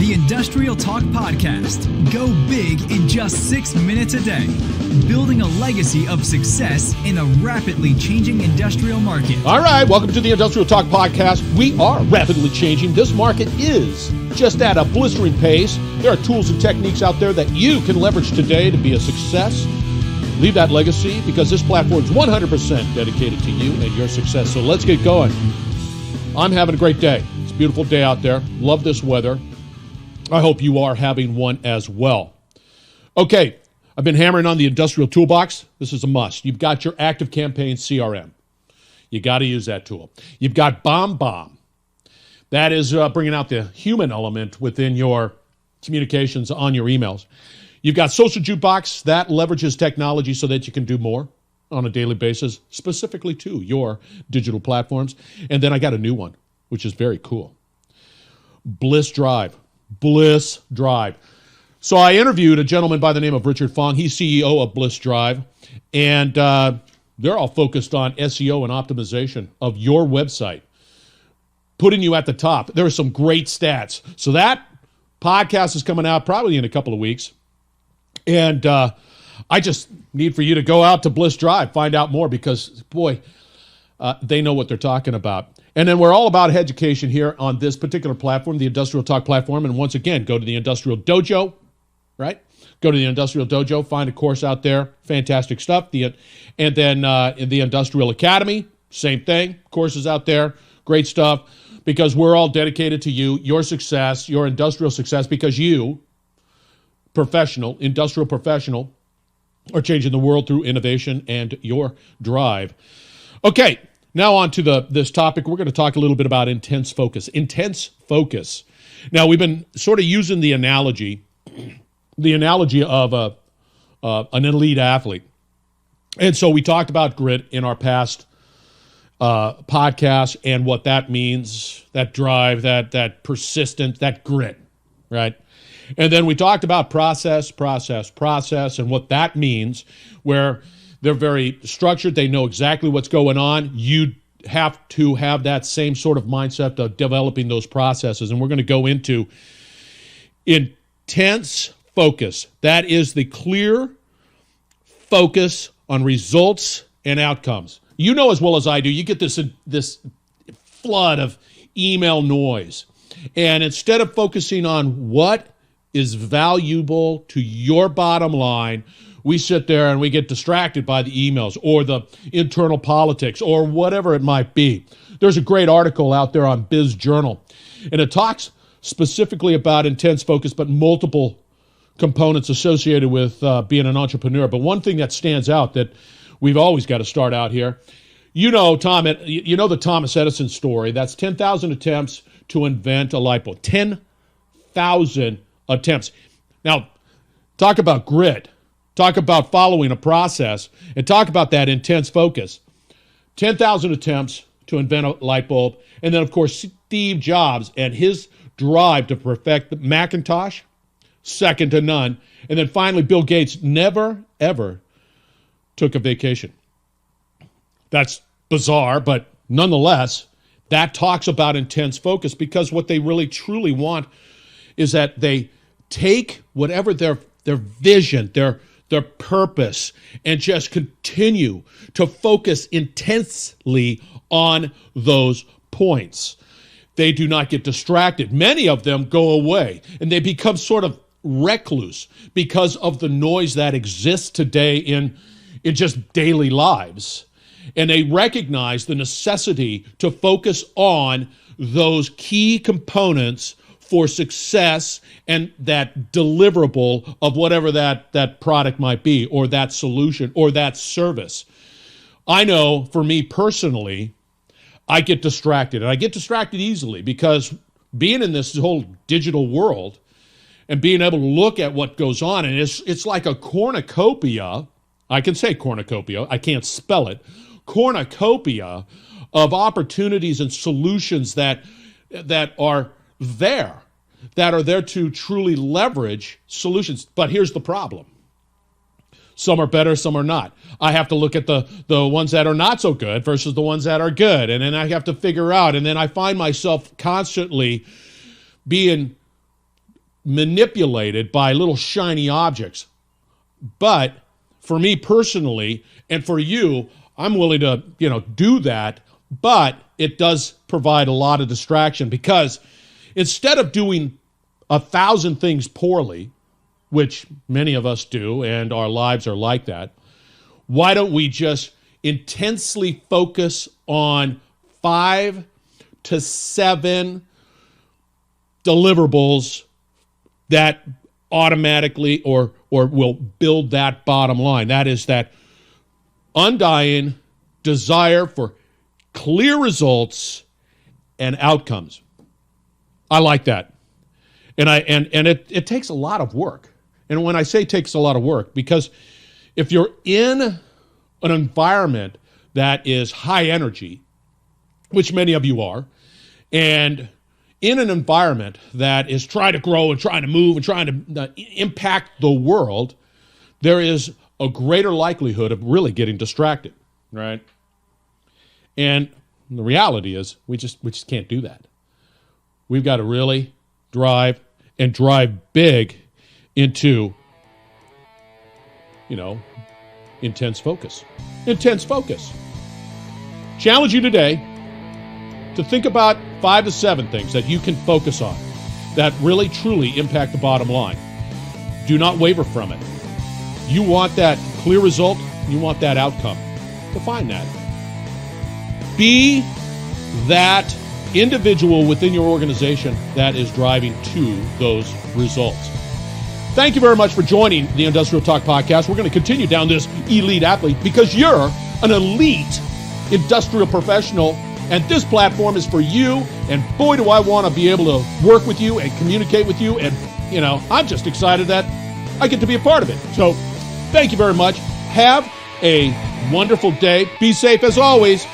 The Industrial Talk Podcast. Go big in just 6 minutes a day. Building a legacy of success in a rapidly changing industrial market. All right, welcome to the Industrial Talk Podcast. We are rapidly changing. This market is just at a blistering pace. There are tools and techniques out there that you can leverage today to be a success. Leave that legacy because this platform is 100% dedicated to you and your success. So let's get going. I'm having a great day. It's a beautiful day out there. Love this weather. I hope you are having one as well. Okay, I've been hammering on the Industrial Toolbox. This is a must. You've got your ActiveCampaign CRM. You got to use that tool. You've got BombBomb. That is bringing out the human element within your communications on your emails. You've got Social Jukebox. That leverages technology so that you can do more on a daily basis, specifically to your digital platforms. And then I got a new one, which is very cool. Bliss Drive. Bliss Drive. So I interviewed a gentleman by the name of Richard Fong. He's CEO of Bliss Drive. And they're all focused on SEO and optimization of your website, putting you at the top. There are some great stats. So that podcast is coming out probably in a couple of weeks. And I just need for you to go out to Bliss Drive, find out more because, boy, they know what they're talking about. And then we're all about education here on this particular platform, the Industrial Talk platform. And once again, go to the Industrial Dojo, right? Go to the Industrial Dojo, find a course out there, fantastic stuff. And then in the Industrial Academy, same thing, courses out there, great stuff, because we're all dedicated to you, your success, your industrial success, because you, industrial professional, are changing the world through innovation and your drive. Okay, now on to this topic. We're going to talk a little bit about intense focus. Intense focus. Now, we've been sort of using the analogy of an elite athlete. And so we talked about grit in our past podcast and what that means, that drive, that persistence, that grit, right? And then we talked about process, and what that means, where they're very structured. They know exactly what's going on. You have to have that same sort of mindset of developing those processes. And we're going to go into intense focus. That is the clear focus on results and outcomes. You know as well as I do, you get this flood of email noise. And instead of focusing on what is valuable to your bottom line, we sit there and we get distracted by the emails or the internal politics or whatever it might be. There's a great article out there on Biz Journal, and it talks specifically about intense focus, but multiple components associated with being an entrepreneur. But one thing that stands out that we've always got to start out here, you know the Thomas Edison story. That's 10,000 attempts to invent a light bulb. 10,000 attempts. Now, talk about grit. Talk about following a process, and talk about that intense focus. 10,000 attempts to invent a light bulb, and then, of course, Steve Jobs and his drive to perfect the Macintosh, second to none. And then finally, Bill Gates never, ever took a vacation. That's bizarre, but nonetheless, that talks about intense focus, because what they really truly want is that they take whatever their vision, their purpose, and just continue to focus intensely on those points. They do not get distracted. Many of them go away, and they become sort of recluse because of the noise that exists today in just daily lives. And they recognize the necessity to focus on those key components for success and that deliverable of whatever that product might be, or that solution, or that service. I know for me personally, I get distracted, and I get distracted easily, because being in this whole digital world and being able to look at what goes on, and it's like a cornucopia. I can say cornucopia, I can't spell it. Cornucopia of opportunities and solutions that are there to truly leverage solutions. But here's the problem. Some are better, some are not. I have to look at the ones that are not so good versus the ones that are good. And then I have to figure out, and then I find myself constantly being manipulated by little shiny objects. But for me personally, and for you, I'm willing to, do that, but it does provide a lot of distraction because instead of doing 1,000 things poorly, which many of us do, and our lives are like that, why don't we just intensely focus on 5 to 7 deliverables that automatically or will build that bottom line. That is that undying desire for clear results and outcomes. I like that. And it takes a lot of work. And when I say takes a lot of work, because if you're in an environment that is high energy, which many of you are, and in an environment that is trying to grow and trying to move and trying to impact the world, there is a greater likelihood of really getting distracted, right? And the reality is we just can't do that. We've got to really drive big into, intense focus. Intense focus. Challenge you today to think about 5 to 7 things that you can focus on that really truly impact the bottom line. Do not waver from it. You want that clear result, you want that outcome. Define that. Be that individual within your organization that is driving to those results. Thank you very much for joining the Industrial Talk Podcast. We're going to continue down this elite athlete because you're an elite industrial professional, and this platform is for you, and boy, do I want to be able to work with you and communicate with you, and, I'm just excited that I get to be a part of it. So thank you very much. Have a wonderful day. Be safe as always.